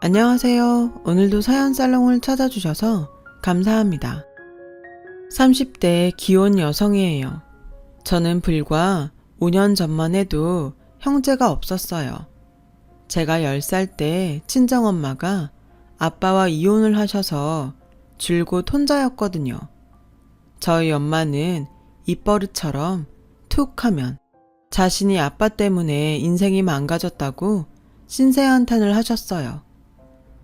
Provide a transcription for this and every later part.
안녕하세요. 오늘도 사연 살롱을 찾아주셔서 감사합니다. 30대 기혼 여성이에요. 저는 불과 5년 전만 해도 형제가 없었어요. 제가 10살 때 친정엄마가 아빠와 이혼을 하셔서 줄곧 혼자였거든요. 저희 엄마는 입버릇처럼 툭 하면 자신이 아빠 때문에 인생이 망가졌다고 신세한탄을 하셨어요.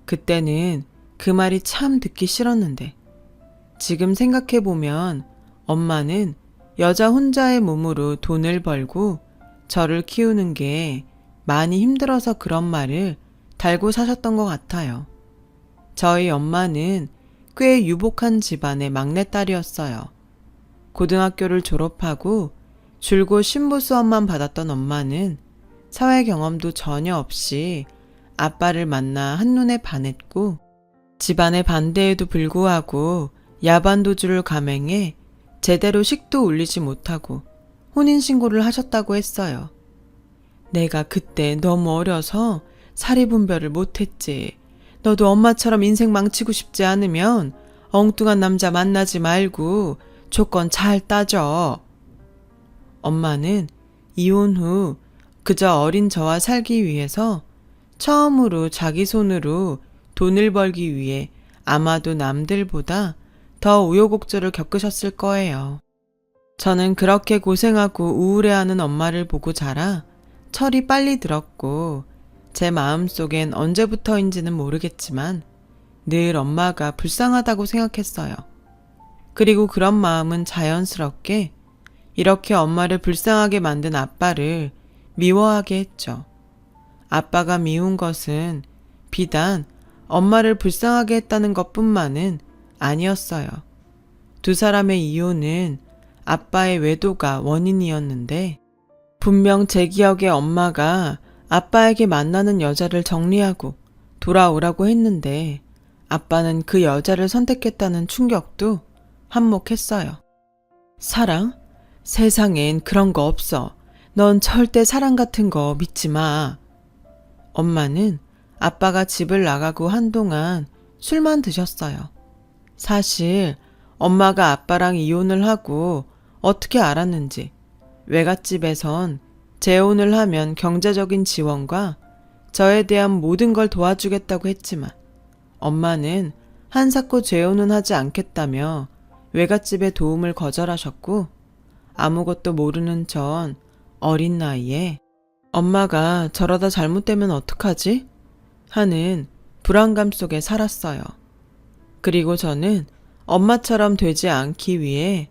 그때는 그 말이 참 듣기 싫었는데 지금 생각해보면 엄마는 여자 혼자의 몸으로 돈을 벌고 저를 키우는 게 많이 힘들어서 그런 말을 달고 사셨던 것 같아요. 저희 엄마는 꽤 유복한 집안의 막내딸이었어요. 고등학교를 졸업하고 줄곧 신부 수업만 받았던 엄마는 사회 경험도 전혀 없이 아빠를 만나 한눈에 반했고 집안의 반대에도 불구하고 야반도주를 감행해 제대로 식도 올리지 못하고 혼인신고를 하셨다고 했어요. 내가 그때 너무 어려서 사리분별을 못했지. 너도 엄마처럼 인생 망치고 싶지 않으면 엉뚱한 남자 만나지 말고 조건 잘 따져. 엄마는 이혼 후 그저 어린 저와 살기 위해서 처음으로 자기 손으로 돈을 벌기 위해 아마도 남들보다 더 우여곡절을 겪으셨을 거예요. 저는 그렇게 고생하고 우울해하는 엄마를 보고 자라 철이 빨리 들었고 제 마음속엔 언제부터인지는 모르겠지만 늘 엄마가 불쌍하다고 생각했어요. 그리고 그런 마음은 자연스럽게 이렇게 엄마를 불쌍하게 만든 아빠를 미워하게 했죠. 아빠가 미운 것은 비단 엄마를 불쌍하게 했다는 것뿐만은 아니었어요. 두 사람의 이혼은 아빠의 외도가 원인이었는데 분명 제 기억에 엄마가 아빠에게 만나는 여자를 정리하고 돌아오라고 했는데 아빠는 그 여자를 선택했다는 충격도 한몫했어요. 사랑? 세상엔 그런 거 없어. 넌 절대 사랑 같은 거 믿지 마. 엄마는 아빠가 집을 나가고 한동안 술만 드셨어요. 사실 엄마가 아빠랑 이혼을 하고 어떻게 알았는지 외갓집에선 재혼을 하면 경제적인 지원과 저에 대한 모든 걸 도와주겠다고 했지만 엄마는 한사코 재혼은 하지 않겠다며 외갓집의 도움을 거절하셨고 아무것도 모르는 전 어린 나이에 엄마가 저러다 잘못되면 어떡하지? 하는 불안감 속에 살았어요. 그리고 저는 엄마처럼 되지 않기 위해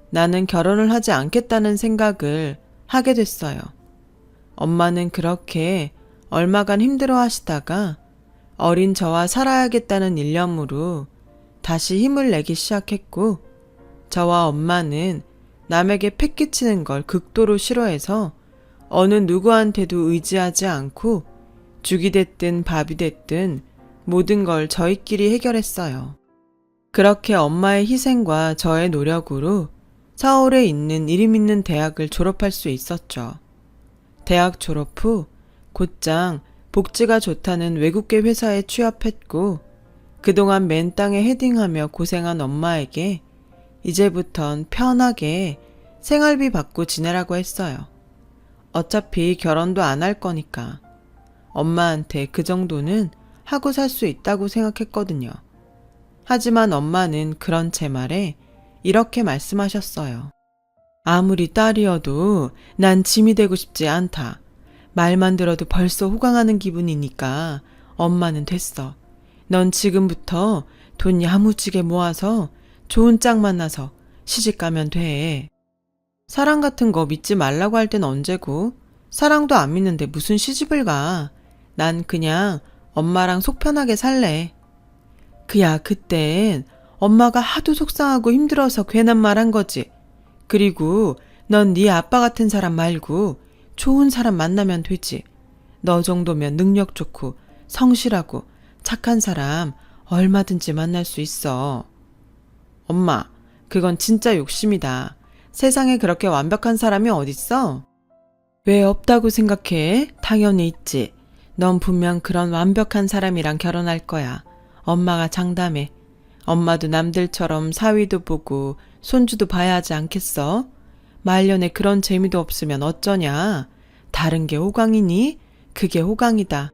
나는 결혼을 하지 않겠다는 생각을 하게 됐어요. 엄마는 그렇게 얼마간 힘들어 하시다가 어린 저와 살아야겠다는 일념으로 다시 힘을 내기 시작했고 저와 엄마는 남에게 패기치는 걸 극도로 싫어해서 어느 누구한테도 의지하지 않고 죽이 됐든 밥이 됐든 모든 걸 저희끼리 해결했어요. 그렇게 엄마의 희생과 저의 노력으로 서울에 있는 이름 있는 대학을 졸업할 수 있었죠. 대학 졸업 후 곧장 복지가 좋다는 외국계 회사에 취업했고 그동안 맨 땅에 헤딩하며 고생한 엄마에게 이제부턴 편하게 생활비 받고 지내라고 했어요. 어차피 결혼도 안 할 거니까 엄마한테 그 정도는 하고 살 수 있다고 생각했거든요. 하지만 엄마는 그런 제 말에 이렇게 말씀하셨어요. 아무리 딸이어도 난 짐이 되고 싶지 않다. 말만 들어도 벌써 호강하는 기분이니까 엄마는 됐어. 넌 지금부터 돈 야무지게 모아서 좋은 짝 만나서 시집가면 돼. 사랑 같은 거 믿지 말라고 할 땐 언제고 사랑도 안 믿는데 무슨 시집을 가. 난 그냥 엄마랑 속 편하게 살래. 그야 그땐 엄마가 하도 속상하고 힘들어서 괜한 말 한 거지. 그리고 넌 네 아빠 같은 사람 말고 좋은 사람 만나면 되지. 너 정도면 능력 좋고 성실하고 착한 사람 얼마든지 만날 수 있어. 엄마, 그건 진짜 욕심이다. 세상에 그렇게 완벽한 사람이 어딨어? 왜 없다고 생각해? 당연히 있지. 넌 분명 그런 완벽한 사람이랑 결혼할 거야. 엄마가 장담해. 엄마도 남들처럼 사위도 보고 손주도 봐야 하지 않겠어? 말년에 그런 재미도 없으면 어쩌냐? 다른 게 호강이니? 그게 호강이다.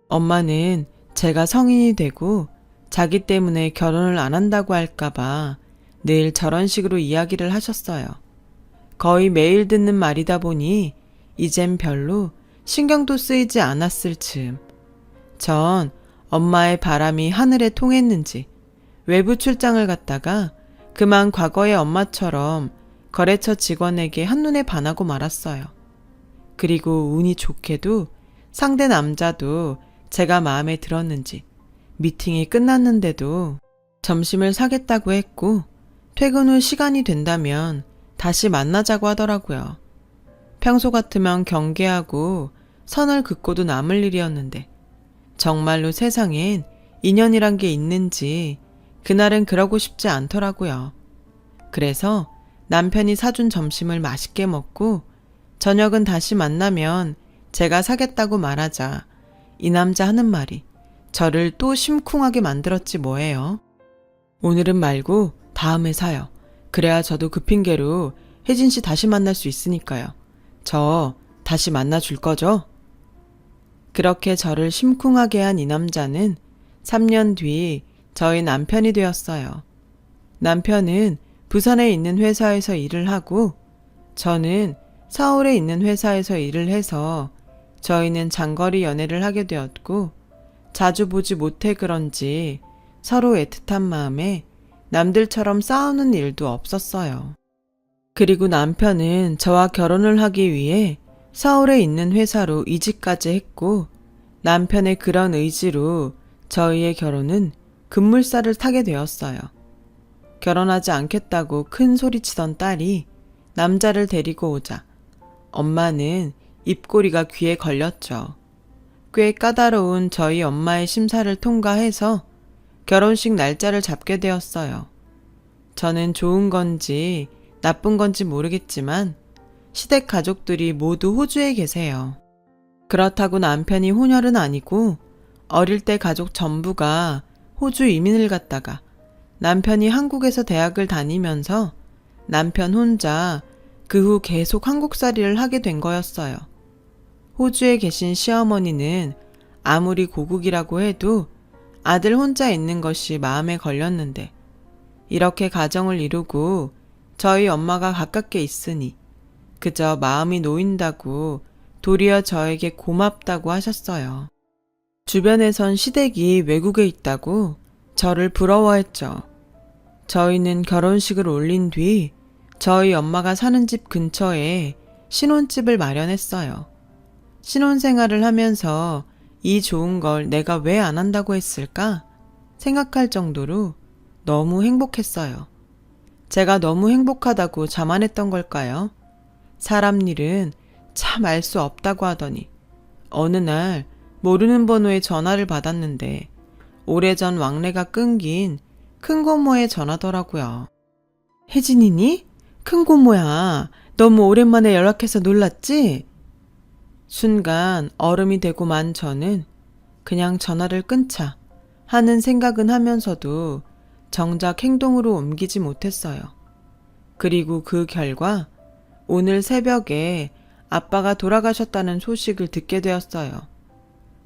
엄마는 제가 성인이 되고 자기 때문에 결혼을 안 한다고 할까봐 늘 저런 식으로 이야기를 하셨어요. 거의 매일 듣는 말이다 보니 이젠 별로 신경도 쓰이지 않았을 즈음. 전 엄마의 바람이 하늘에 통했는지 외부 출장을 갔다가 그만 과거의 엄마처럼 거래처 직원에게 한눈에 반하고 말았어요. 그리고 운이 좋게도 상대 남자도 제가 마음에 들었는지 미팅이 끝났는데도 점심을 사겠다고 했고 퇴근 후 시간이 된다면 다시 만나자고 하더라고요. 평소 같으면 경계하고 선을 긋고도 남을 일이었는데 정말로 세상엔 인연이란 게 있는지 그날은 그러고 싶지 않더라고요. 그래서 남편이 사준 점심을 맛있게 먹고 저녁은 다시 만나면 제가 사겠다고 말하자 이 남자 하는 말이 저를 또 심쿵하게 만들었지 뭐예요. 오늘은 말고 다음에 사요. 그래야 저도 그 핑계로 혜진 씨 다시 만날 수 있으니까요. 저 다시 만나줄 거죠? 그렇게 저를 심쿵하게 한 이 남자는 3년 뒤 저희 남편이 되었어요. 남편은 부산에 있는 회사에서 일을 하고 저는 서울에 있는 회사에서 일을 해서 저희는 장거리 연애를 하게 되었고 자주 보지 못해 그런지 서로 애틋한 마음에 남들처럼 싸우는 일도 없었어요. 그리고 남편은 저와 결혼을 하기 위해 서울에 있는 회사로 이직까지 했고 남편의 그런 의지로 저희의 결혼은 급물살을 타게 되었어요. 결혼하지 않겠다고 큰 소리치던 딸이 남자를 데리고 오자 엄마는 입꼬리가 귀에 걸렸죠. 꽤 까다로운 저희 엄마의 심사를 통과해서 결혼식 날짜를 잡게 되었어요. 저는 좋은 건지 나쁜 건지 모르겠지만 시댁 가족들이 모두 호주에 계세요. 그렇다고 남편이 혼혈은 아니고 어릴 때 가족 전부가 호주 이민을 갔다가 남편이 한국에서 대학을 다니면서 남편 혼자 그 후 계속 한국살이를 하게 된 거였어요. 호주에 계신 시어머니는 아무리 고국이라고 해도 아들 혼자 있는 것이 마음에 걸렸는데 이렇게 가정을 이루고 저희 엄마가 가깝게 있으니 그저 마음이 놓인다고 도리어 저에게 고맙다고 하셨어요. 주변에선 시댁이 외국에 있다고 저를 부러워했죠. 저희는 결혼식을 올린 뒤 저희 엄마가 사는 집 근처에 신혼집을 마련했어요. 신혼생활을 하면서 이 좋은 걸 내가 왜 안 한다고 했을까 생각할 정도로 너무 행복했어요. 제가 너무 행복하다고 자만했던 걸까요? 사람 일은 참 알 수 없다고 하더니 어느 날 모르는 번호에 전화를 받았는데 오래전 왕래가 끊긴 큰 고모의 전화더라고요. 혜진이니? 큰 고모야. 너무 오랜만에 연락해서 놀랐지? 순간 얼음이 되고 만 저는 그냥 전화를 끊자 하는 생각은 하면서도 정작 행동으로 옮기지 못했어요. 그리고 그 결과 오늘 새벽에 아빠가 돌아가셨다는 소식을 듣게 되었어요.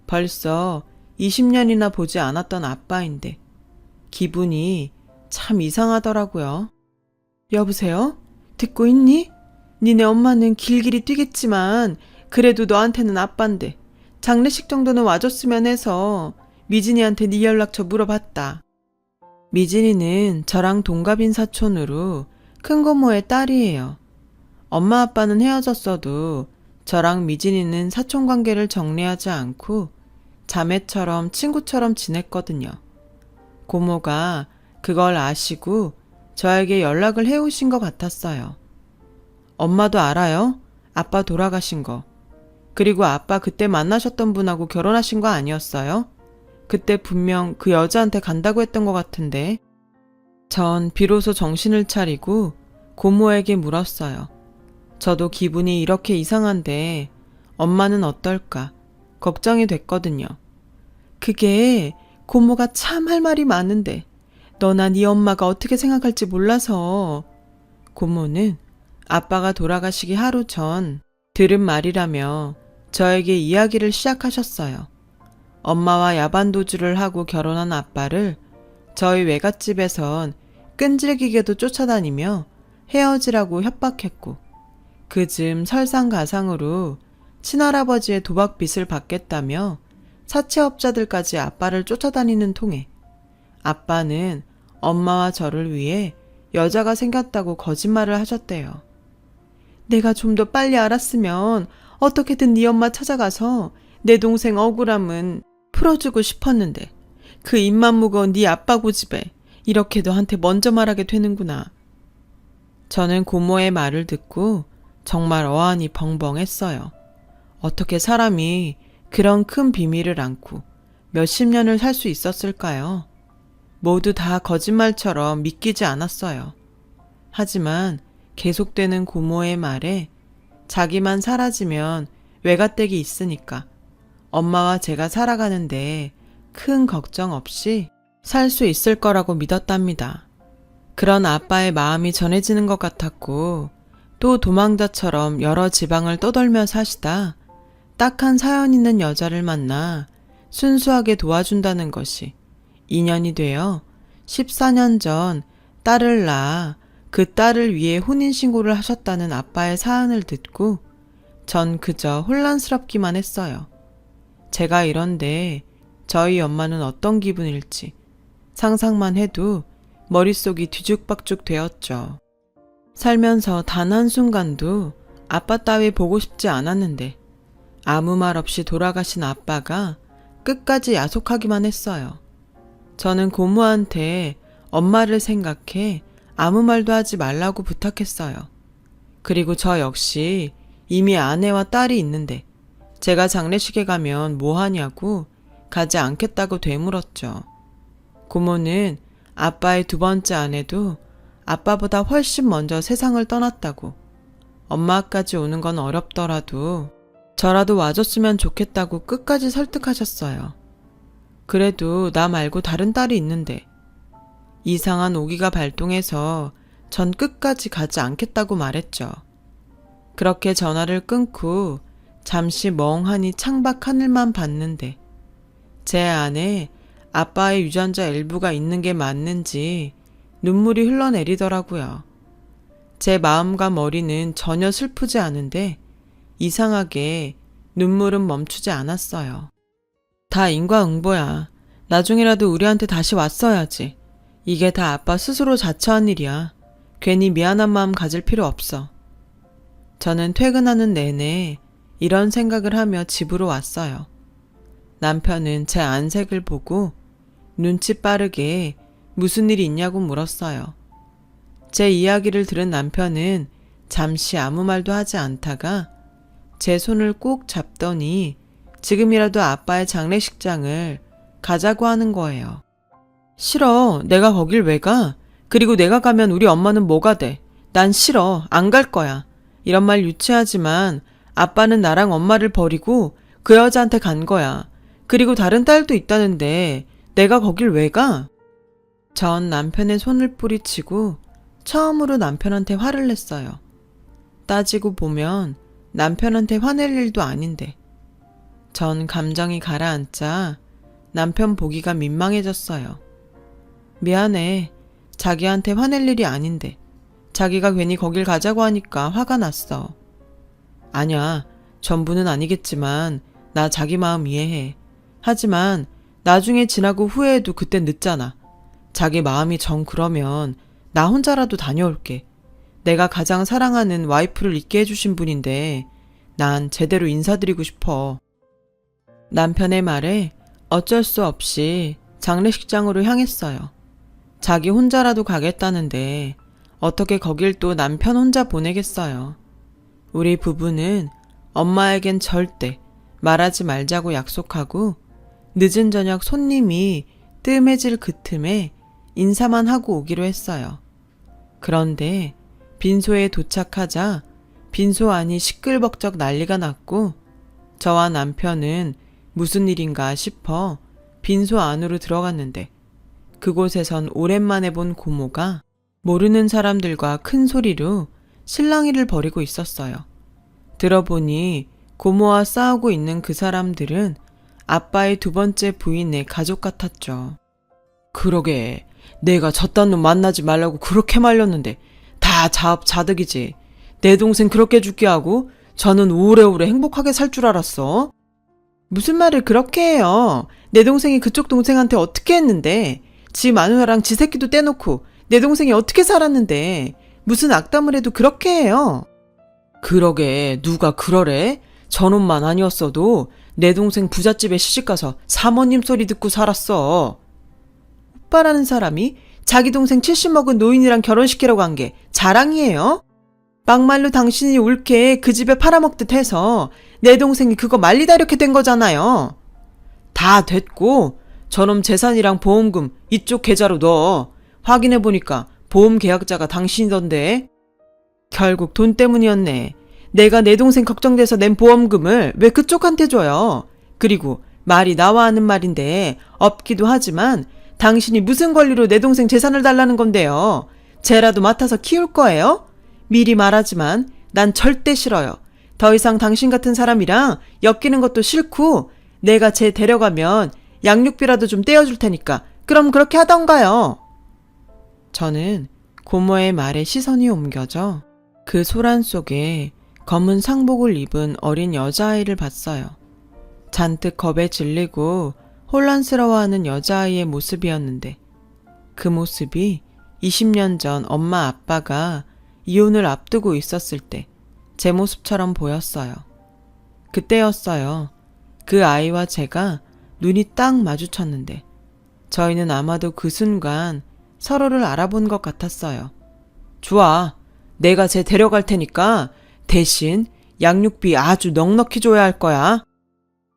벌써 20년이나 보지 않았던 아빠인데 기분이 참 이상하더라고요. 여보세요? 듣고 있니? 니네 엄마는 길길이 뛰겠지만 그래도 너한테는 아빠인데 장례식 정도는 와줬으면 해서 미진이한테 네 연락처 물어봤다. 미진이는 저랑 동갑인 사촌으로 큰 고모의 딸이에요. 엄마 아빠는 헤어졌어도 저랑 미진이는 사촌 관계를 정리하지 않고 자매처럼 친구처럼 지냈거든요. 고모가 그걸 아시고 저에게 연락을 해오신 것 같았어요. 엄마도 알아요? 아빠 돌아가신 거. 그리고 아빠 그때 만나셨던 분하고 결혼하신 거 아니었어요? 그때 분명 그 여자한테 간다고 했던 것 같은데. 전 비로소 정신을 차리고 고모에게 물었어요. 저도 기분이 이렇게 이상한데 엄마는 어떨까? 걱정이 됐거든요. 그게 고모가 참 할 말이 많은데 너나 네 엄마가 어떻게 생각할지 몰라서. 고모는 아빠가 돌아가시기 하루 전 들은 말이라며 저에게 이야기를 시작하셨어요. 엄마와 야반도주를 하고 결혼한 아빠를 저희 외갓집에선 끈질기게도 쫓아다니며 헤어지라고 협박했고, 그즈음 설상가상으로 친할아버지의 도박 빚을 받겠다며 사채업자들까지 아빠를 쫓아다니는 통에 아빠는 엄마와 저를 위해 여자가 생겼다고 거짓말을 하셨대요. 내가 좀 더 빨리 알았으면 어떻게든 네 엄마 찾아가서 내 동생 억울함은 풀어주고 싶었는데 그 입만 무거운 네 아빠 고집에 이렇게 너한테 먼저 말하게 되는구나. 저는 고모의 말을 듣고 정말 어안이 벙벙했어요. 어떻게 사람이 그런 큰 비밀을 안고 몇십 년을 살 수 있었을까요? 모두 다 거짓말처럼 믿기지 않았어요. 하지만 계속되는 고모의 말에 자기만 사라지면 외갓댁이 있으니까 엄마와 제가 살아가는데 큰 걱정 없이 살 수 있을 거라고 믿었답니다. 그런 아빠의 마음이 전해지는 것 같았고, 또 도망자처럼 여러 지방을 떠돌며 사시다 딱한 사연 있는 여자를 만나 순수하게 도와준다는 것이 인연이 되어 14년 전 딸을 낳아 그 딸을 위해 혼인신고를 하셨다는 아빠의 사연을 듣고 전 그저 혼란스럽기만 했어요. 제가 이런데 저희 엄마는 어떤 기분일지 상상만 해도 머릿속이 뒤죽박죽 되었죠. 살면서 단 한순간도 아빠 따위 보고 싶지 않았는데 아무 말 없이 돌아가신 아빠가 끝까지 야속하기만 했어요. 저는 고모한테 엄마를 생각해 아무 말도 하지 말라고 부탁했어요. 그리고 저 역시 이미 아내와 딸이 있는데 제가 장례식에 가면 뭐 하냐고 가지 않겠다고 되물었죠. 고모는 아빠의 두 번째 아내도 아빠보다 훨씬 먼저 세상을 떠났다고, 엄마까지 오는 건 어렵더라도 저라도 와줬으면 좋겠다고 끝까지 설득하셨어요. 그래도 나 말고 다른 딸이 있는데 이상한 오기가 발동해서 전 끝까지 가지 않겠다고 말했죠. 그렇게 전화를 끊고 잠시 멍하니 창밖 하늘만 봤는데 제 안에 아빠의 유전자 일부가 있는 게 맞는지 눈물이 흘러내리더라고요. 제 마음과 머리는 전혀 슬프지 않은데 이상하게 눈물은 멈추지 않았어요. 다 인과응보야. 나중이라도 우리한테 다시 왔어야지. 이게 다 아빠 스스로 자처한 일이야. 괜히 미안한 마음 가질 필요 없어. 저는 퇴근하는 내내 이런 생각을 하며 집으로 왔어요. 남편은 제 안색을 보고 눈치 빠르게 무슨 일이 있냐고 물었어요. 제 이야기를 들은 남편은 잠시 아무 말도 하지 않다가 제 손을 꼭 잡더니 지금이라도 아빠의 장례식장을 가자고 하는 거예요. 싫어. 내가 거길 왜 가? 그리고 내가 가면 우리 엄마는 뭐가 돼? 난 싫어. 안 갈 거야. 이런 말 유치하지만 아빠는 나랑 엄마를 버리고 그 여자한테 간 거야. 그리고 다른 딸도 있다는데 내가 거길 왜 가? 전 남편의 손을 뿌리치고 처음으로 남편한테 화를 냈어요. 따지고 보면 남편한테 화낼 일도 아닌데. 전 감정이 가라앉자 남편 보기가 민망해졌어요. 미안해. 자기한테 화낼 일이 아닌데 자기가 괜히 거길 가자고 하니까 화가 났어. 아냐, 전부는 아니겠지만 나 자기 마음 이해해. 하지만 나중에 지나고 후회해도 그땐 늦잖아. 자기 마음이 정 그러면 나 혼자라도 다녀올게. 내가 가장 사랑하는 와이프를 있게 해주신 분인데 난 제대로 인사드리고 싶어. 남편의 말에 어쩔 수 없이 장례식장으로 향했어요. 자기 혼자라도 가겠다는데 어떻게 거길 또 남편 혼자 보내겠어요. 우리 부부는 엄마에겐 절대 말하지 말자고 약속하고 늦은 저녁 손님이 뜸해질 그 틈에 인사만 하고 오기로 했어요. 그런데 빈소에 도착하자 빈소 안이 시끌벅적 난리가 났고 저와 남편은 무슨 일인가 싶어 빈소 안으로 들어갔는데 그곳에선 오랜만에 본 고모가 모르는 사람들과 큰 소리로 실랑이를 벌이고 있었어요. 들어보니 고모와 싸우고 있는 그 사람들은 아빠의 두 번째 부인의 가족 같았죠. 그러게, 내가 저딴 놈 만나지 말라고 그렇게 말렸는데 다 자업자득이지. 내 동생 그렇게 죽게 하고 저는 오래오래 행복하게 살 줄 알았어. 무슨 말을 그렇게 해요. 내 동생이 그쪽 동생한테 어떻게 했는데, 지 마누라랑 지 새끼도 떼놓고 내 동생이 어떻게 살았는데 무슨 악담을 해도 그렇게 해요. 그러게, 누가 그러래? 저놈만 아니었어도 내 동생 부잣집에 시집가서 사모님 소리 듣고 살았어. 오빠라는 사람이 자기 동생 70 먹은 노인이랑 결혼시키려고 한 게 자랑이에요? 막말로 당신이 옳게 그 집에 팔아먹듯 해서 내 동생이 그거 말리다 이렇게 된 거잖아요. 다 됐고 저놈 재산이랑 보험금 이쪽 계좌로 넣어. 확인해보니까 보험 계약자가 당신이던데. 결국 돈 때문이었네. 내가 내 동생 걱정돼서 낸 보험금을 왜 그쪽한테 줘요? 그리고 말이 나와 하는 말인데 없기도 하지만 당신이 무슨 권리로 내 동생 재산을 달라는 건데요? 쟤라도 맡아서 키울 거예요? 미리 말하지만 난 절대 싫어요. 더 이상 당신 같은 사람이랑 엮이는 것도 싫고 내가 쟤 데려가면 양육비라도 좀 떼어줄 테니까 그럼 그렇게 하던가요. 저는 고모의 말에 시선이 옮겨져 그 소란 속에 검은 상복을 입은 어린 여자아이를 봤어요. 잔뜩 겁에 질리고 혼란스러워하는 여자아이의 모습이었는데 그 모습이 20년 전 엄마 아빠가 이혼을 앞두고 있었을 때 제 모습처럼 보였어요. 그때였어요. 그 아이와 제가 눈이 딱 마주쳤는데 저희는 아마도 그 순간 서로를 알아본 것 같았어요. 좋아. 내가 쟤 데려갈 테니까 대신 양육비 아주 넉넉히 줘야 할 거야.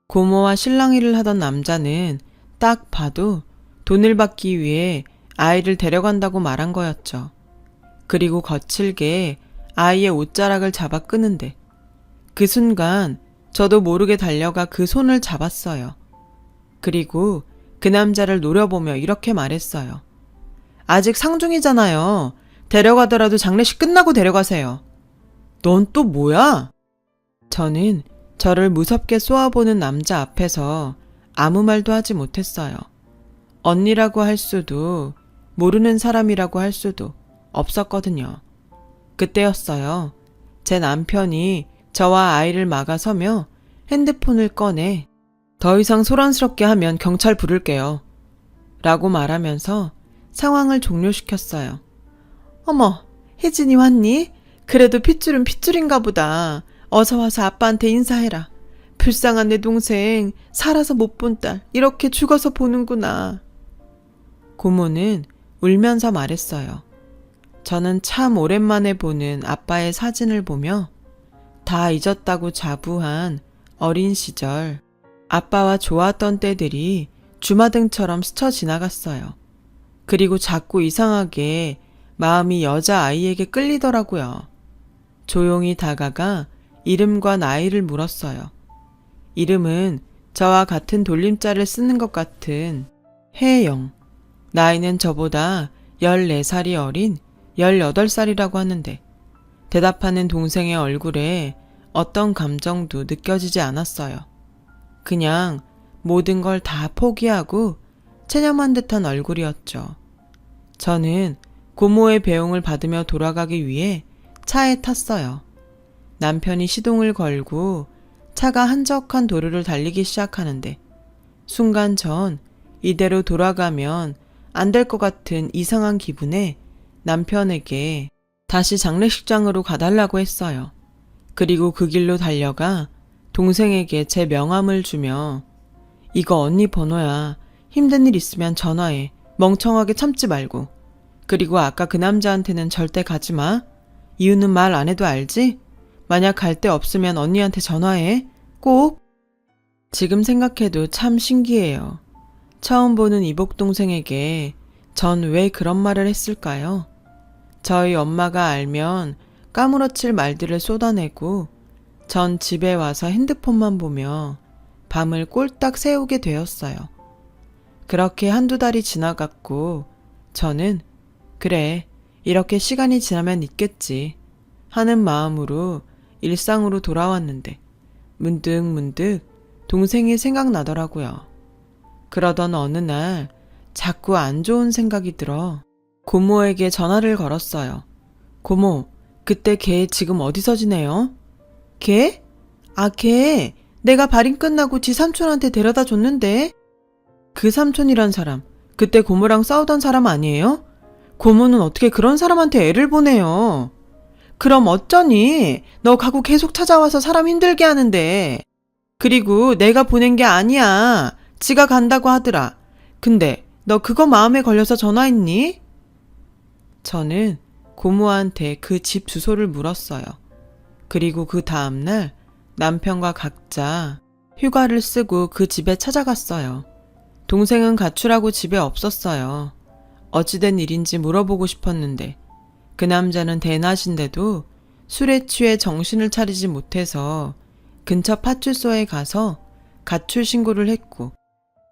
고모와 실랑이를 하던 남자는 딱 봐도 돈을 받기 위해 아이를 데려간다고 말한 거였죠. 그리고 거칠게 아이의 옷자락을 잡아 끄는데 그 순간 저도 모르게 달려가 그 손을 잡았어요. 그리고 그 남자를 노려보며 이렇게 말했어요. 아직 상중이잖아요. 데려가더라도 장례식 끝나고 데려가세요. 넌 또 뭐야? 저는 저를 무섭게 쏘아보는 남자 앞에서 아무 말도 하지 못했어요. 언니라고 할 수도 모르는 사람이라고 할 수도 없었거든요. 그때였어요. 제 남편이 저와 아이를 막아서며 핸드폰을 꺼내 더 이상 소란스럽게 하면 경찰 부를게요. 라고 말하면서 상황을 종료시켰어요. 어머, 혜진이 왔니? 그래도 핏줄은 핏줄인가 보다. 어서 와서 아빠한테 인사해라. 불쌍한 내 동생, 살아서 못 본 딸, 이렇게 죽어서 보는구나. 고모는 울면서 말했어요. 저는 참 오랜만에 보는 아빠의 사진을 보며 다 잊었다고 자부한 어린 시절, 아빠와 좋았던 때들이 주마등처럼 스쳐 지나갔어요. 그리고 자꾸 이상하게 마음이 여자아이에게 끌리더라고요. 조용히 다가가 이름과 나이를 물었어요. 이름은 저와 같은 돌림자를 쓰는 것 같은 혜영. 나이는 저보다 14살이 어린 18살이라고 하는데 대답하는 동생의 얼굴에 어떤 감정도 느껴지지 않았어요. 그냥 모든 걸 다 포기하고 체념한 듯한 얼굴이었죠. 저는 고모의 배웅을 받으며 돌아가기 위해 차에 탔어요. 남편이 시동을 걸고 차가 한적한 도로를 달리기 시작하는데 순간 전 이대로 돌아가면 안 될 것 같은 이상한 기분에 남편에게 다시 장례식장으로 가달라고 했어요. 그리고 그 길로 달려가 동생에게 제 명함을 주며 이거 언니 번호야. 힘든 일 있으면 전화해. 멍청하게 참지 말고. 그리고 아까 그 남자한테는 절대 가지 마. 이유는 말 안 해도 알지? 만약 갈 데 없으면 언니한테 전화해. 꼭. 지금 생각해도 참 신기해요. 처음 보는 이복 동생에게 전 왜 그런 말을 했을까요? 저희 엄마가 알면 까무러칠 말들을 쏟아내고 전 집에 와서 핸드폰만 보며 밤을 꼴딱 새우게 되었어요. 그렇게 한두 달이 지나갔고 저는 그래, 이렇게 시간이 지나면 있겠지 하는 마음으로 일상으로 돌아왔는데 문득 동생이 생각나더라고요. 그러던 어느 날 자꾸 안 좋은 생각이 들어 고모에게 전화를 걸었어요. 고모, 그때 걔 지금 어디서 지내요? 걔? 아, 걔 내가 발인 끝나고 지 삼촌한테 데려다 줬는데. 그 삼촌이란 사람, 그때 고모랑 싸우던 사람 아니에요? 고모는 어떻게 그런 사람한테 애를 보내요? 그럼 어쩌니? 너 가고 계속 찾아와서 사람 힘들게 하는데. 그리고 내가 보낸 게 아니야. 지가 간다고 하더라. 근데 너 그거 마음에 걸려서 전화했니? 저는 고모한테 그 집 주소를 물었어요. 그리고 그 다음날 남편과 각자 휴가를 쓰고 그 집에 찾아갔어요. 동생은 가출하고 집에 없었어요. 어찌된 일인지 물어보고 싶었는데 그 남자는 대낮인데도 술에 취해 정신을 차리지 못해서 근처 파출소에 가서 가출 신고를 했고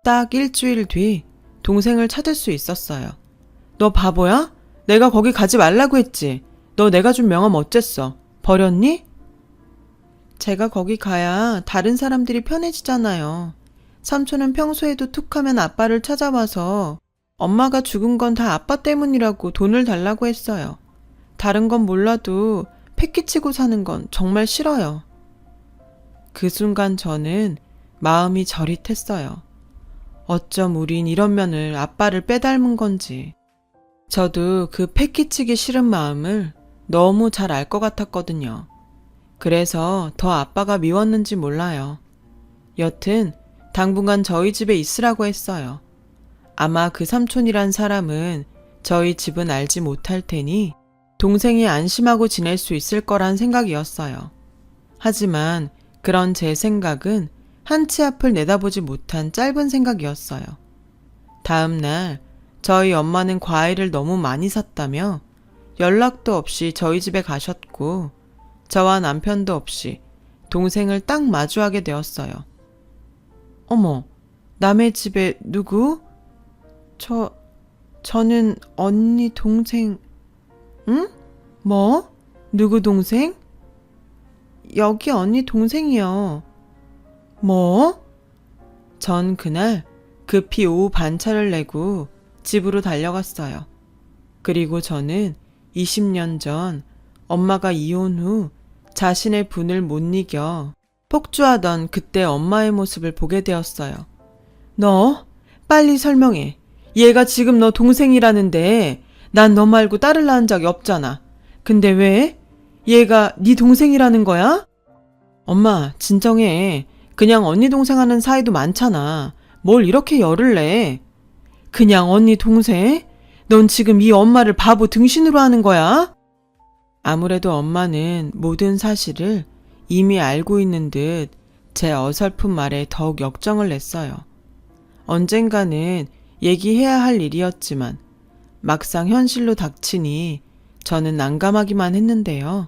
딱 일주일 뒤 동생을 찾을 수 있었어요. 너 바보야? 내가 거기 가지 말라고 했지. 너 내가 준 명함 어쨌어? 버렸니? 제가 거기 가야 다른 사람들이 편해지잖아요. 삼촌은 평소에도 툭하면 아빠를 찾아와서 엄마가 죽은 건 다 아빠 때문이라고 돈을 달라고 했어요. 다른 건 몰라도 패기치고 사는 건 정말 싫어요. 그 순간 저는 마음이 저릿했어요. 어쩜 우린 이런 면을 아빠를 빼닮은 건지. 저도 그 패기치기 싫은 마음을 너무 잘 알 것 같았거든요. 그래서 더 아빠가 미웠는지 몰라요. 여튼 당분간 저희 집에 있으라고 했어요. 아마 그 삼촌이란 사람은 저희 집은 알지 못할 테니 동생이 안심하고 지낼 수 있을 거란 생각이었어요. 하지만 그런 제 생각은 한치 앞을 내다보지 못한 짧은 생각이었어요. 다음 날 저희 엄마는 과일을 너무 많이 샀다며 연락도 없이 저희 집에 가셨고 저와 남편도 없이 동생을 딱 마주하게 되었어요. 어머, 남의 집에 누구? 저는 언니 동생. 응? 뭐? 누구 동생? 여기 언니 동생이요. 뭐? 전 그날 급히 오후 반차를 내고 집으로 달려갔어요. 그리고 저는 20년 전 엄마가 이혼 후 자신의 분을 못 이겨 폭주하던 그때 엄마의 모습을 보게 되었어요. 너 빨리 설명해. 얘가 지금 너 동생이라는데 난 너 말고 딸을 낳은 적이 없잖아. 근데 왜? 얘가 네 동생이라는 거야? 엄마, 진정해. 그냥 언니 동생 하는 사이도 많잖아. 뭘 이렇게 열을 내? 그냥 언니 동생? 넌 지금 이 엄마를 바보 등신으로 하는 거야? 아무래도 엄마는 모든 사실을 이미 알고 있는 듯 제 어설픈 말에 더욱 역정을 냈어요. 언젠가는 얘기해야 할 일이었지만 막상 현실로 닥치니 저는 난감하기만 했는데요.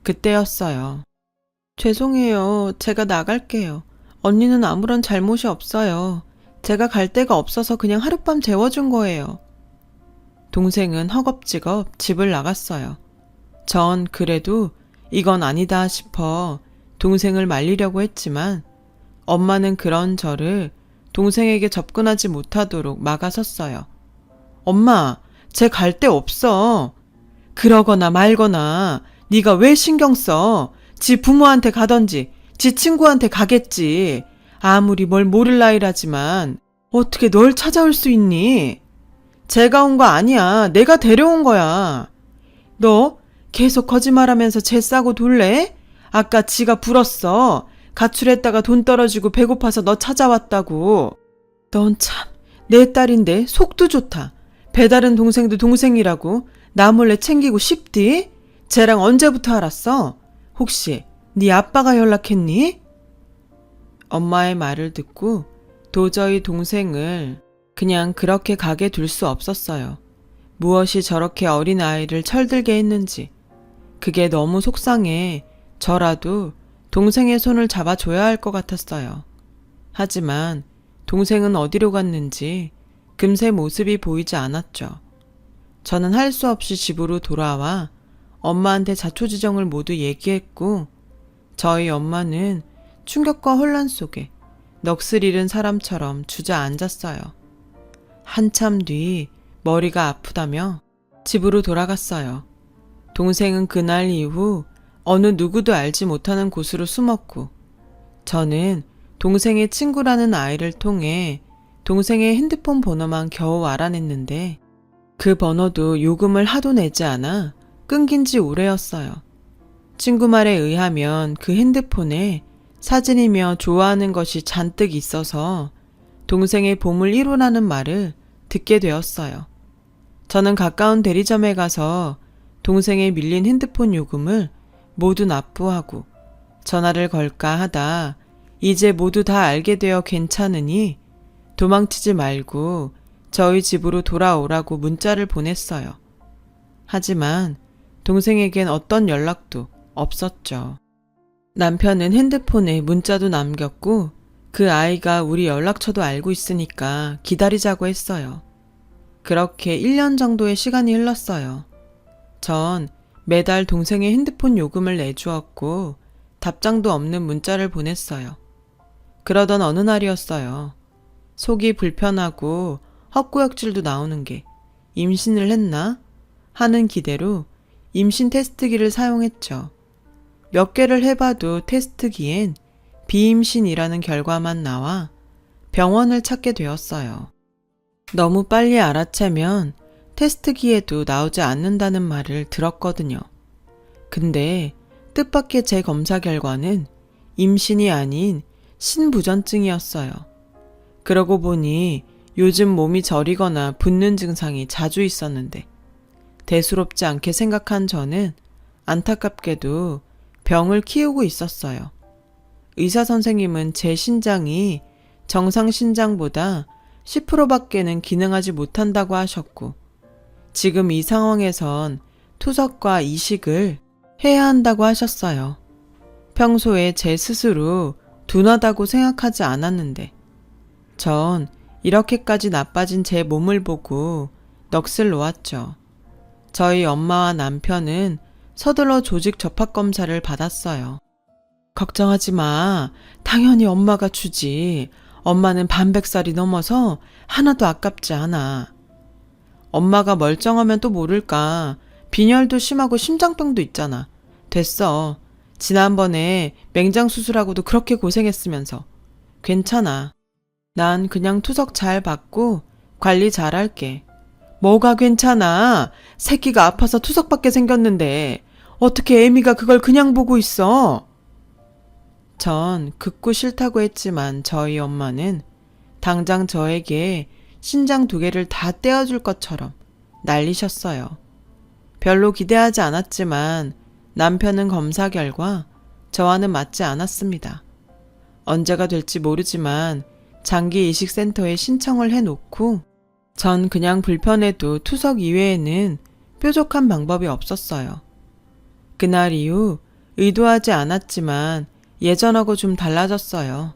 그때였어요. 죄송해요. 제가 나갈게요. 언니는 아무런 잘못이 없어요. 제가 갈 데가 없어서 그냥 하룻밤 재워준 거예요. 동생은 허겁지겁 집을 나갔어요. 전 그래도 이건 아니다 싶어 동생을 말리려고 했지만 엄마는 그런 저를 동생에게 접근하지 못하도록 막아섰어요. 엄마, 쟤 갈 데 없어. 그러거나 말거나 네가 왜 신경 써? 지 부모한테 가던지 지 친구한테 가겠지. 아무리 뭘 모를 나이라지만 어떻게 널 찾아올 수 있니? 제가 온 거 아니야. 내가 데려온 거야. 너 계속 거짓말하면서 쟤 싸고 돌래? 아까 지가 불었어. 가출했다가 돈 떨어지고 배고파서 너 찾아왔다고. 넌 참 내 딸인데 속도 좋다. 배다른 동생도 동생이라고 나 몰래 챙기고 싶디? 쟤랑 언제부터 알았어? 혹시 네 아빠가 연락했니? 엄마의 말을 듣고 도저히 동생을 그냥 그렇게 가게 둘 수 없었어요. 무엇이 저렇게 어린 아이를 철들게 했는지. 그게 너무 속상해 저라도 동생의 손을 잡아줘야 할 것 같았어요. 하지만 동생은 어디로 갔는지 금세 모습이 보이지 않았죠. 저는 할 수 없이 집으로 돌아와 엄마한테 자초지정을 모두 얘기했고, 저희 엄마는 충격과 혼란 속에 넋을 잃은 사람처럼 주저앉았어요. 한참 뒤 머리가 아프다며 집으로 돌아갔어요. 동생은 그날 이후 어느 누구도 알지 못하는 곳으로 숨었고, 저는 동생의 친구라는 아이를 통해 동생의 핸드폰 번호만 겨우 알아냈는데, 그 번호도 요금을 하도 내지 않아 끊긴 지 오래였어요. 친구 말에 의하면 그 핸드폰에 사진이며 좋아하는 것이 잔뜩 있어서 동생의 보물 1호라는 말을 듣게 되었어요. 저는 가까운 대리점에 가서 동생의 밀린 핸드폰 요금을 모두 납부하고 전화를 걸까 하다 이제 모두 다 알게 되어 괜찮으니 도망치지 말고 저희 집으로 돌아오라고 문자를 보냈어요. 하지만 동생에겐 어떤 연락도 없었죠. 남편은 핸드폰에 문자도 남겼고 그 아이가 우리 연락처도 알고 있으니까 기다리자고 했어요. 그렇게 1년 정도의 시간이 흘렀어요. 전 매달 동생의 핸드폰 요금을 내주었고 답장도 없는 문자를 보냈어요. 그러던 어느 날이었어요. 속이 불편하고 헛구역질도 나오는 게 임신을 했나 하는 기대로 임신 테스트기를 사용했죠. 몇 개를 해봐도 테스트기엔 비임신이라는 결과만 나와 병원을 찾게 되었어요. 너무 빨리 알아채면 테스트기에도 나오지 않는다는 말을 들었거든요. 근데 뜻밖의 제 검사 결과는 임신이 아닌 신부전증이었어요. 그러고 보니 요즘 몸이 저리거나 붓는 증상이 자주 있었는데 대수롭지 않게 생각한 저는 안타깝게도 병을 키우고 있었어요. 의사 선생님은 제 신장이 정상 신장보다 10%밖에는 기능하지 못한다고 하셨고, 지금 이 상황에선 투석과 이식을 해야 한다고 하셨어요. 평소에 제 스스로 둔하다고 생각하지 않았는데, 전 이렇게까지 나빠진 제 몸을 보고 넋을 놓았죠. 저희 엄마와 남편은 서둘러 조직 접합 검사를 받았어요. 걱정하지 마. 당연히 엄마가 주지. 엄마는 반백살이 넘어서 하나도 아깝지 않아. 엄마가 멀쩡하면 또 모를까. 빈혈도 심하고 심장병도 있잖아. 됐어. 지난번에 맹장 수술하고도 그렇게 고생했으면서. 괜찮아. 난 그냥 투석 잘 받고 관리 잘할게. 뭐가 괜찮아? 새끼가 아파서 투석받게 생겼는데 어떻게 애미가 그걸 그냥 보고 있어? 전 극구 싫다고 했지만 저희 엄마는 당장 저에게 신장 2개를 다 떼어줄 것처럼 난리셨어요. 별로 기대하지 않았지만 남편은 검사 결과 저와는 맞지 않았습니다. 언제가 될지 모르지만 장기 이식센터에 신청을 해놓고 전 그냥 불편해도 투석 이외에는 뾰족한 방법이 없었어요. 그날 이후 의도하지 않았지만 예전하고 좀 달라졌어요.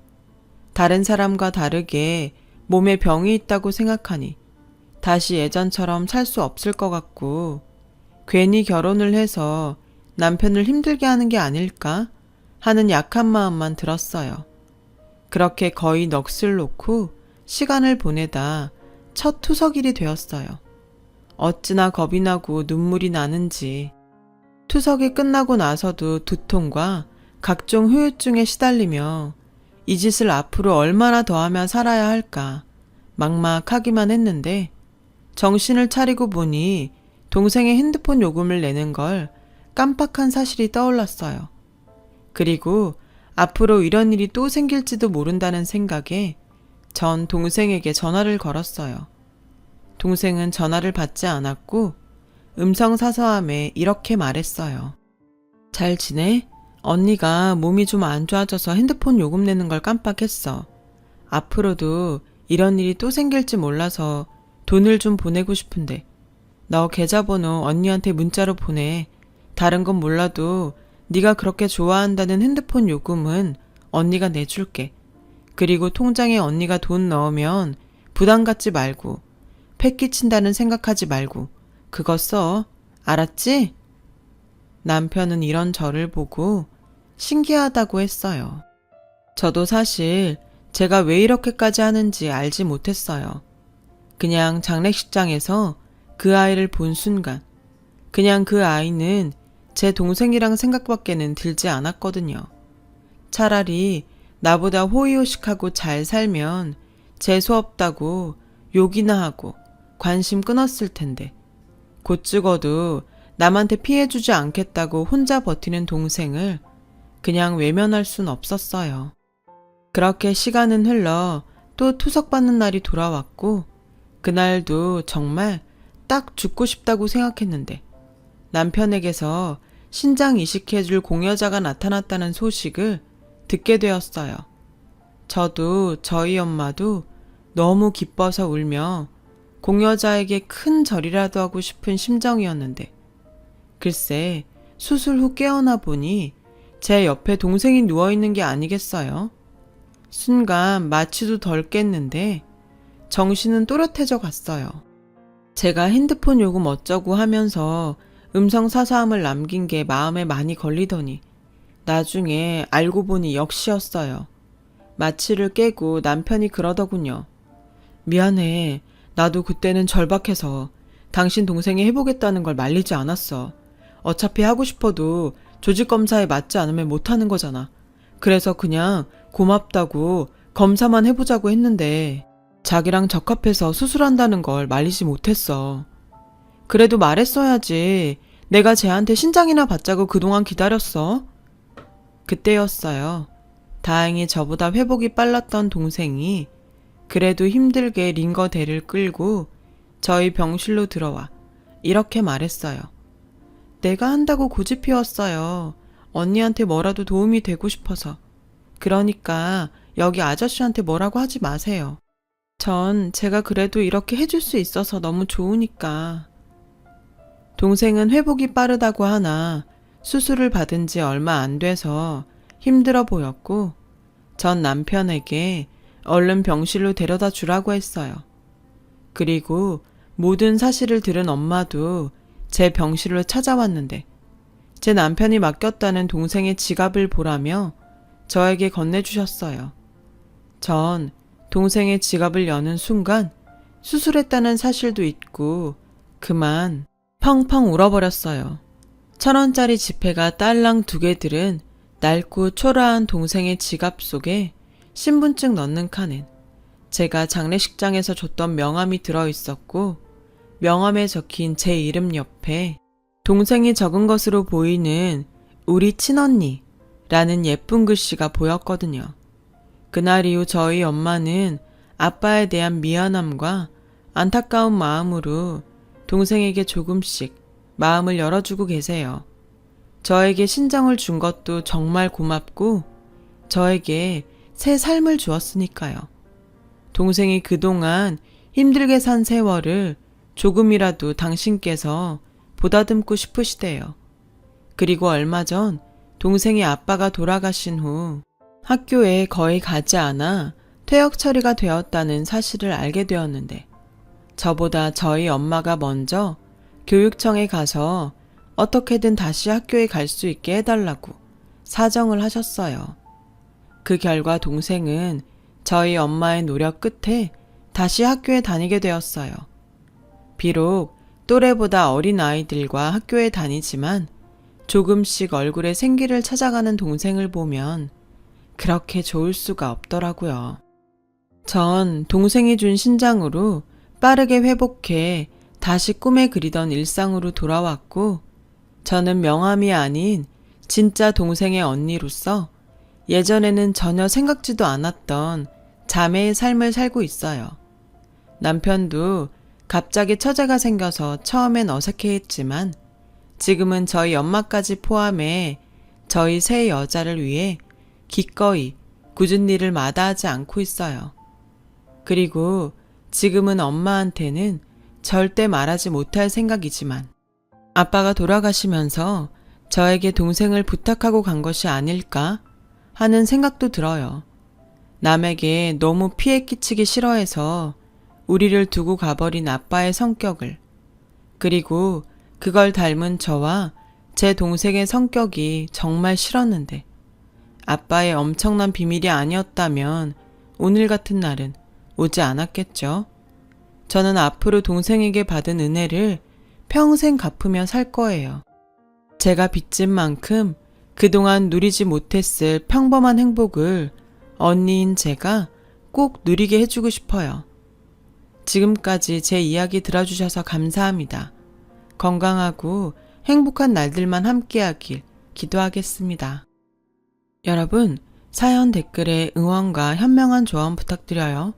다른 사람과 다르게 몸에 병이 있다고 생각하니 다시 예전처럼 살 수 없을 것 같고, 괜히 결혼을 해서 남편을 힘들게 하는 게 아닐까 하는 약한 마음만 들었어요. 그렇게 거의 넋을 놓고 시간을 보내다 첫 투석일이 되었어요. 어찌나 겁이 나고 눈물이 나는지. 투석이 끝나고 나서도 두통과 각종 후유증에 시달리며 이 짓을 앞으로 얼마나 더 하며 살아야 할까 막막하기만 했는데, 정신을 차리고 보니 동생의 핸드폰 요금을 내는 걸 깜빡한 사실이 떠올랐어요. 그리고 앞으로 이런 일이 또 생길지도 모른다는 생각에 전 동생에게 전화를 걸었어요. 동생은 전화를 받지 않았고 음성 사서함에 이렇게 말했어요. 잘 지내? 언니가 몸이 좀 안 좋아져서 핸드폰 요금 내는 걸 깜빡했어. 앞으로도 이런 일이 또 생길지 몰라서 돈을 좀 보내고 싶은데 너 계좌번호 언니한테 문자로 보내. 다른 건 몰라도 네가 그렇게 좋아한다는 핸드폰 요금은 언니가 내줄게. 그리고 통장에 언니가 돈 넣으면 부담 갖지 말고, 패 끼친다는 생각하지 말고 그거 써. 알았지? 남편은 이런 저를 보고 신기하다고 했어요. 저도 사실 제가 왜 이렇게까지 하는지 알지 못했어요. 그냥 장례식장에서 그 아이를 본 순간, 그냥 그 아이는 제 동생이랑 생각밖에는 들지 않았거든요. 차라리 나보다 호의호식하고 잘 살면 재수없다고 욕이나 하고 관심 끊었을 텐데, 곧 죽어도 남한테 피해주지 않겠다고 혼자 버티는 동생을 그냥 외면할 순 없었어요. 그렇게 시간은 흘러 또 투석받는 날이 돌아왔고, 그날도 정말 딱 죽고 싶다고 생각했는데 남편에게서 신장 이식해줄 공여자가 나타났다는 소식을 듣게 되었어요. 저도 저희 엄마도 너무 기뻐서 울며 공여자에게 큰 절이라도 하고 싶은 심정이었는데, 글쎄 수술 후 깨어나 보니 제 옆에 동생이 누워있는 게 아니겠어요? 순간 마취도 덜 깼는데 정신은 또렷해져 갔어요. 제가 핸드폰 요금 어쩌고 하면서 음성 사서함을 남긴 게 마음에 많이 걸리더니 나중에 알고 보니 역시였어요. 마취를 깨고 남편이 그러더군요. 미안해. 나도 그때는 절박해서 당신 동생이 해보겠다는 걸 말리지 않았어. 어차피 하고 싶어도 조직검사에 맞지 않으면 못하는 거잖아. 그래서 그냥 고맙다고 검사만 해보자고 했는데 자기랑 적합해서 수술한다는 걸 말리지 못했어. 그래도 말했어야지. 내가 쟤한테 신장이나 받자고 그동안 기다렸어. 그때였어요. 다행히 저보다 회복이 빨랐던 동생이 그래도 힘들게 링거대를 끌고 저희 병실로 들어와 이렇게 말했어요. 내가 한다고 고집 피웠어요. 언니한테 뭐라도 도움이 되고 싶어서. 그러니까 여기 아저씨한테 뭐라고 하지 마세요. 전 제가 그래도 이렇게 해줄 수 있어서 너무 좋으니까. 동생은 회복이 빠르다고 하나 수술을 받은 지 얼마 안 돼서 힘들어 보였고, 전 남편에게 얼른 병실로 데려다 주라고 했어요. 그리고 모든 사실을 들은 엄마도 제 병실로 찾아왔는데 제 남편이 맡겼다는 동생의 지갑을 보라며 저에게 건네주셨어요. 전 동생의 지갑을 여는 순간 수술했다는 사실도 잊고 그만 펑펑 울어버렸어요. 1,000원짜리 지폐가 딸랑 2개 들은 낡고 초라한 동생의 지갑 속에 신분증 넣는 칸엔 제가 장례식장에서 줬던 명함이 들어있었고, 명함에 적힌 제 이름 옆에 동생이 적은 것으로 보이는 우리 친언니라는 예쁜 글씨가 보였거든요. 그날 이후 저희 엄마는 아빠에 대한 미안함과 안타까운 마음으로 동생에게 조금씩 마음을 열어주고 계세요. 저에게 신정을 준 것도 정말 고맙고 저에게 새 삶을 주었으니까요. 동생이 그동안 힘들게 산 세월을 조금이라도 당신께서 보다듬고 싶으시대요. 그리고 얼마 전 동생의 아빠가 돌아가신 후 학교에 거의 가지 않아 퇴역 처리가 되었다는 사실을 알게 되었는데, 저보다 저희 엄마가 먼저 교육청에 가서 어떻게든 다시 학교에 갈 수 있게 해달라고 사정을 하셨어요. 그 결과 동생은 저희 엄마의 노력 끝에 다시 학교에 다니게 되었어요. 비록 또래보다 어린 아이들과 학교에 다니지만 조금씩 얼굴에 생기를 찾아가는 동생을 보면 그렇게 좋을 수가 없더라고요. 전 동생이 준 신장으로 빠르게 회복해 다시 꿈에 그리던 일상으로 돌아왔고, 저는 명함이 아닌 진짜 동생의 언니로서 예전에는 전혀 생각지도 않았던 자매의 삶을 살고 있어요. 남편도 갑자기 처제가 생겨서 처음엔 어색해했지만 지금은 저희 엄마까지 포함해 저희 세 여자를 위해 기꺼이 굳은 일을 마다하지 않고 있어요. 그리고 지금은 엄마한테는 절대 말하지 못할 생각이지만 아빠가 돌아가시면서 저에게 동생을 부탁하고 간 것이 아닐까 하는 생각도 들어요. 남에게 너무 피해 끼치기 싫어해서 우리를 두고 가버린 아빠의 성격을, 그리고 그걸 닮은 저와 제 동생의 성격이 정말 싫었는데 아빠의 엄청난 비밀이 아니었다면 오늘 같은 날은 오지 않았겠죠. 저는 앞으로 동생에게 받은 은혜를 평생 갚으며 살 거예요. 제가 빚진 만큼 그동안 누리지 못했을 평범한 행복을 언니인 제가 꼭 누리게 해주고 싶어요. 지금까지 제 이야기 들어주셔서 감사합니다. 건강하고 행복한 날들만 함께하길 기도하겠습니다. 여러분, 사연 댓글에 응원과 현명한 조언 부탁드려요.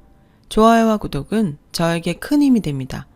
좋아요와 구독은 저에게 큰 힘이 됩니다.